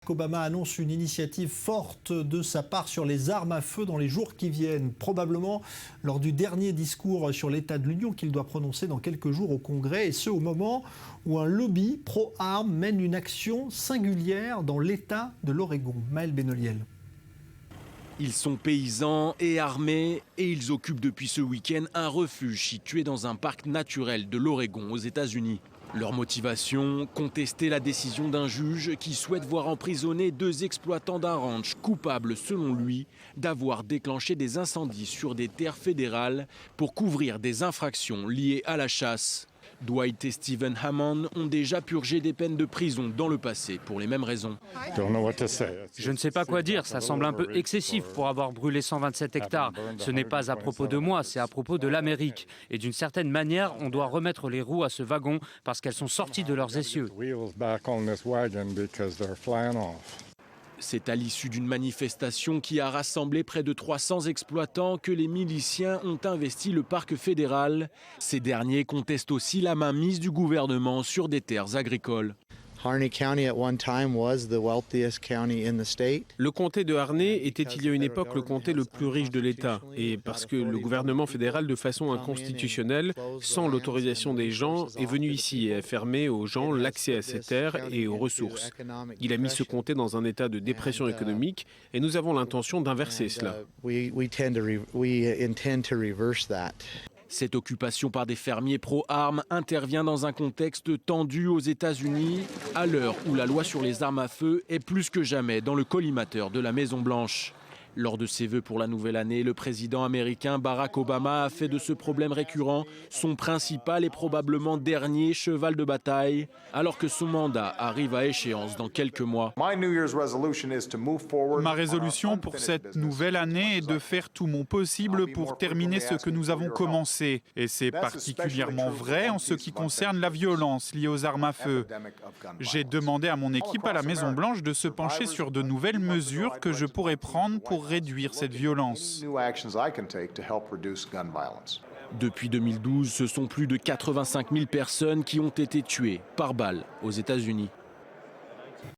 Obama annonce une initiative forte de sa part sur les armes à feu dans les jours qui viennent, probablement lors du dernier discours sur l'état de l'Union qu'il doit prononcer dans quelques jours au Congrès, et ce au moment où un lobby pro-armes mène une action singulière dans l'État de l'Oregon. Maël Benoliel. Ils sont paysans et armés et ils occupent depuis ce week-end un refuge situé dans un parc naturel de l'Oregon aux États-Unis. Leur motivation, contester la décision d'un juge qui souhaite voir emprisonner 2 exploitants d'un ranch coupables, selon lui, d'avoir déclenché des incendies sur des terres fédérales pour couvrir des infractions liées à la chasse. Dwight et Stephen Hammond ont déjà purgé des peines de prison dans le passé pour les mêmes raisons. Je ne sais pas quoi dire, ça semble un peu excessif pour avoir brûlé 127 hectares. Ce n'est pas à propos de moi, c'est à propos de l'Amérique. Et d'une certaine manière, on doit remettre les roues à ce wagon parce qu'elles sont sorties de leurs essieux. C'est à l'issue d'une manifestation qui a rassemblé près de 300 exploitants que les miliciens ont investi le parc fédéral. Ces derniers contestent aussi la mainmise du gouvernement sur des terres agricoles. Le comté de Harney était il y a une époque le comté le plus riche de l'État. Et parce que le gouvernement fédéral, de façon inconstitutionnelle, sans l'autorisation des gens, est venu ici et a fermé aux gens l'accès à ces terres et aux ressources. Il a mis ce comté dans un état de dépression économique et nous avons l'intention d'inverser cela. Cette occupation par des fermiers pro-armes intervient dans un contexte tendu aux États-Unis, à l'heure où la loi sur les armes à feu est plus que jamais dans le collimateur de la Maison-Blanche. Lors de ses vœux pour la nouvelle année, le président américain Barack Obama a fait de ce problème récurrent son principal et probablement dernier cheval de bataille, alors que son mandat arrive à échéance dans quelques mois. Ma résolution pour cette nouvelle année est de faire tout mon possible pour terminer ce que nous avons commencé. Et c'est particulièrement vrai en ce qui concerne la violence liée aux armes à feu. J'ai demandé à mon équipe à la Maison-Blanche de se pencher sur de nouvelles mesures que je pourrais prendre pour réduire cette violence. Depuis 2012, ce sont plus de 85 000 personnes qui ont été tuées par balle aux États-Unis.